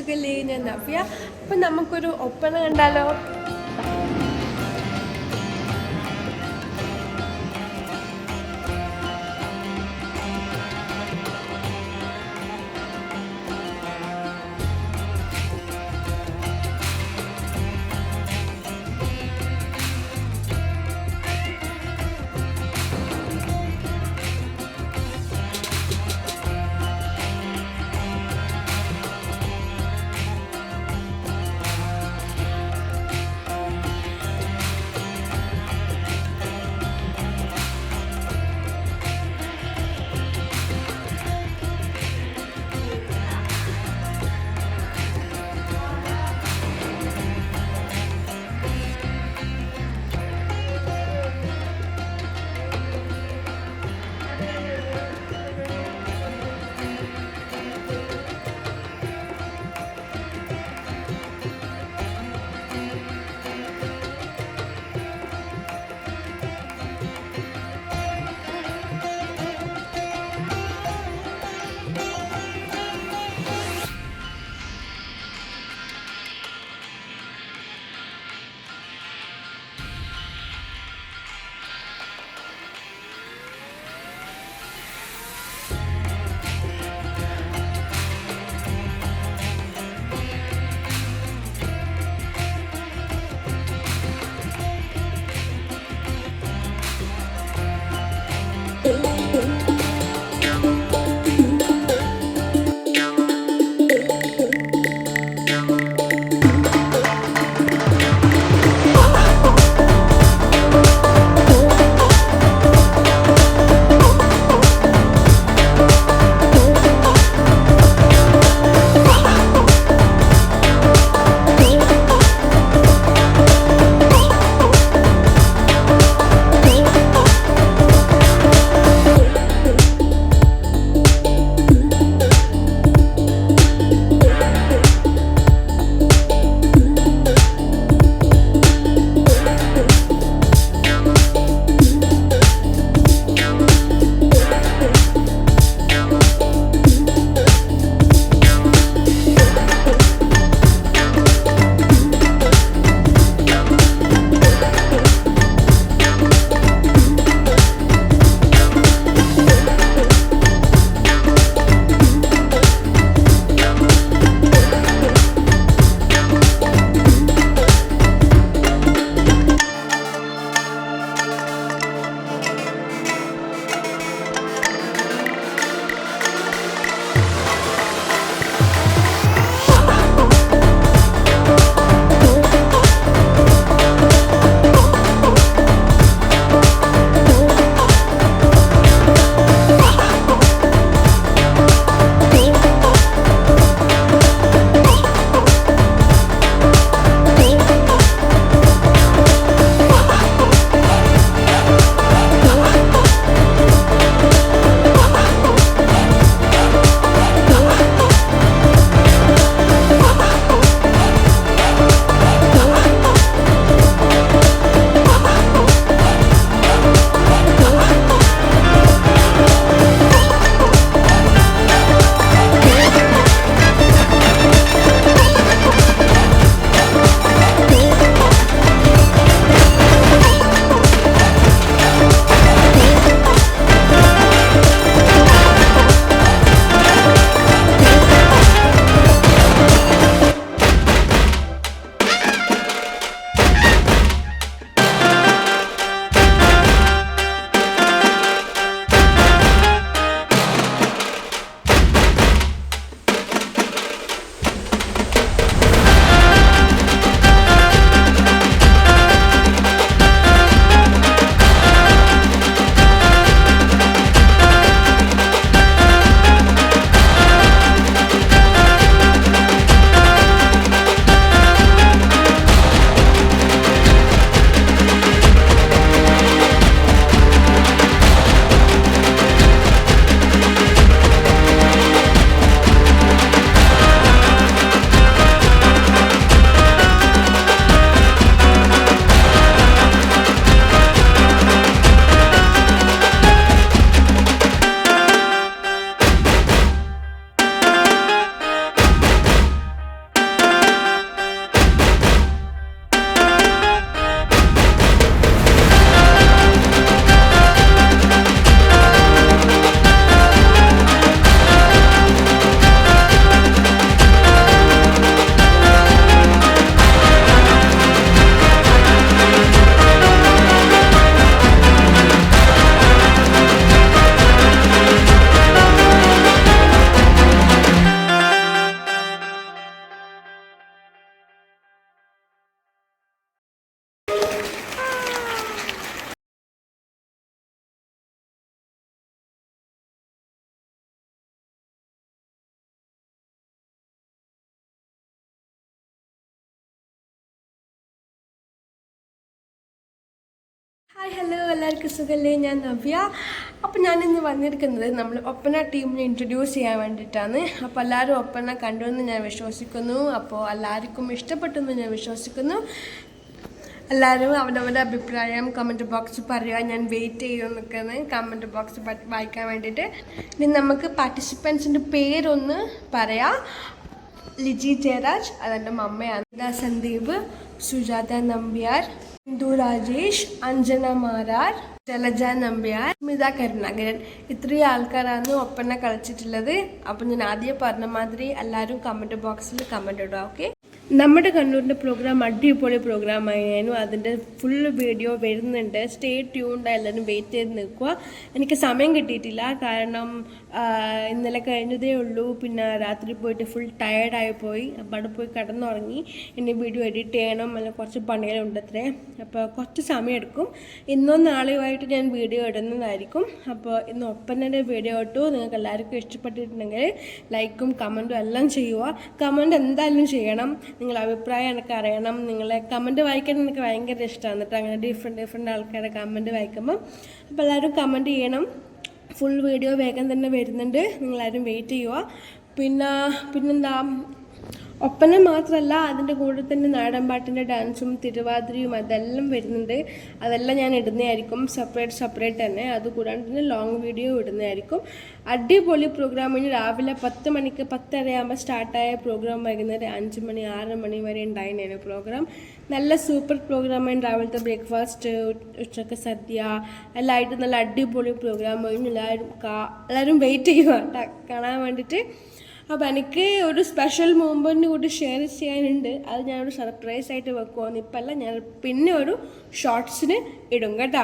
സുഖലേ, ഞാൻ നവ്യ. അപ്പം നമുക്കൊരു ഒപ്പന കണ്ടാലോ? ഹായ് ഹലോ എല്ലാവർക്കും സുഖമല്ലേ? ഞാൻ നവ്യ. അപ്പോൾ ഞാനിന്ന് വന്നിരിക്കുന്നത് നമ്മൾ ഒപ്പന ടീമിനെ ഇൻട്രൊഡ്യൂസ് ചെയ്യാൻ വേണ്ടിയിട്ടാണ്. അപ്പോൾ എല്ലാവരും ഒപ്പന കണ്ടുവെന്ന് ഞാൻ വിശ്വസിക്കുന്നു. അപ്പോൾ എല്ലാവർക്കും ഇഷ്ടപ്പെട്ടെന്ന് ഞാൻ വിശ്വസിക്കുന്നു. എല്ലാവരും അവരവരുടെ അഭിപ്രായം കമൻറ്റ് ബോക്സിൽ പറയുക. ഞാൻ വെയിറ്റ് ചെയ്യുമെന്നൊക്കെയാണ് കമൻറ്റ് ബോക്സ് വായിക്കാൻ വേണ്ടിയിട്ട്. ഇനി നമുക്ക് പാർട്ടിസിപ്പൻസിൻ്റെ പേരൊന്ന് പറയാം. ലിജി ജയരാജ്, അതെൻ്റെ മമ്മയാണ്. സന്ദീപ്, സുജാത നമ്പ്യാർ, ഇന്ദു രാജേഷ്, അഞ്ജന മാരാർ, ജലജ നമ്പ്യാർ, സ്മിത കരുണാകരൻ. ഇത്രയും ആൾക്കാരാണ് ഒപ്പന കളിച്ചിട്ടുള്ളത്. അപ്പം ഞാൻ ആദ്യം പറഞ്ഞ മാതിരി എല്ലാവരും കമൻറ്റ് ബോക്സിൽ കമൻറ്റ് ഇടുക. ഓക്കെ, നമ്മുടെ കണ്ണൂരിൻ്റെ പ്രോഗ്രാം അടിപൊളി പ്രോഗ്രാം ആയിരുന്നു. അതിൻ്റെ ഫുൾ വീഡിയോ വരുന്നുണ്ട്. സ്റ്റേ ട്യൂൺഡ്, എല്ലാവരും വെയിറ്റ് ചെയ്ത് നിൽക്കുക. എനിക്ക് സമയം കിട്ടിയിട്ടില്ല, കാരണം ഇന്നലെ കഴിഞ്ഞതേ ഉള്ളൂ. പിന്നെ രാത്രി പോയിട്ട് ഫുൾ ടയേർഡായി പോയി. അപ്പോൾ അവിടെ പോയി കിടന്നുറങ്ങി. ഇനി വീഡിയോ എഡിറ്റ് ചെയ്യണം, അല്ലെങ്കിൽ കുറച്ച് പണികളുണ്ട് അത്രേ. അപ്പോൾ കുറച്ച് സമയം എടുക്കും. ഇന്നോ നാളെയുമായിട്ട് ഞാൻ വീഡിയോ ഇടുന്നതായിരിക്കും. അപ്പോൾ ഇന്ന് ഒപ്പനയുടെ വീഡിയോ ഇട്ടു. നിങ്ങൾക്ക് എല്ലാവർക്കും ഇഷ്ടപ്പെട്ടിട്ടുണ്ടെങ്കിൽ ലൈക്കും കമൻറ്റും എല്ലാം ചെയ്യുക. കമൻറ്റ് എന്തായാലും ചെയ്യണം. നിങ്ങളുടെ അഭിപ്രായം എനിക്ക് അറിയണം. നിങ്ങളെ കമൻറ്റ് വായിക്കാൻ എനിക്ക് ഭയങ്കര ഇഷ്ടമാണ്. എന്നിട്ട് അങ്ങനെ ഡിഫറെൻറ്റ് ആൾക്കാരുടെ കമൻറ്റ് വായിക്കുമ്പോൾ അപ്പോൾ എല്ലാവരും കമൻറ്റ് ചെയ്യണം. ഫുൾ വീഡിയോ വേഗം തന്നെ വരുന്നുണ്ട്. നിങ്ങളാരും വെയിറ്റ് ചെയ്യുക. പിന്നെന്താ, ഒപ്പന മാത്രമല്ല, അതിൻ്റെ കൂടെ തന്നെ നാടൻപാട്ടിൻ്റെ ഡാൻസും തിരുവാതിരയും അതെല്ലാം വരുന്നുണ്ട്. അതെല്ലാം ഞാൻ ഇടുന്നതായിരിക്കും സെപ്പറേറ്റ് തന്നെ. അതുകൂടാണ്ട് തന്നെ ലോങ് വീഡിയോ ഇടുന്നതായിരിക്കും. അടിപൊളി പ്രോഗ്രാമിന് രാവിലെ 10 മണിക്ക് 10:30 സ്റ്റാർട്ടായ പ്രോഗ്രാം വൈകുന്നേരം 5 മണി 6 മണി വരെ ഉണ്ടായിരുന്നു പ്രോഗ്രാം. നല്ല സൂപ്പർ പ്രോഗ്രാമാണ്. രാവിലത്തെ ബ്രേക്ക്ഫാസ്റ്റ്, ഉച്ചക്ക് സദ്യ എല്ലാം ആയിട്ട് നല്ല അടിപൊളി പ്രോഗ്രാം ആയിരുന്നു. എല്ലാവരും വെയിറ്റ് ചെയ്യുക കാണാൻ വേണ്ടിയിട്ട്. അപ്പോൾ എനിക്ക് ഒരു സ്പെഷ്യൽ മൂമെൻറ്റ് കൂടി ഷെയർ ചെയ്യാനുണ്ട്. അത് ഞാനൊരു സർപ്രൈസ് ആയിട്ട് വെക്കുമെന്ന് ഇപ്പം അല്ല, ഞാൻ പിന്നെ ഒരു ഷോർട്സിന് ഇടും കേട്ടോ.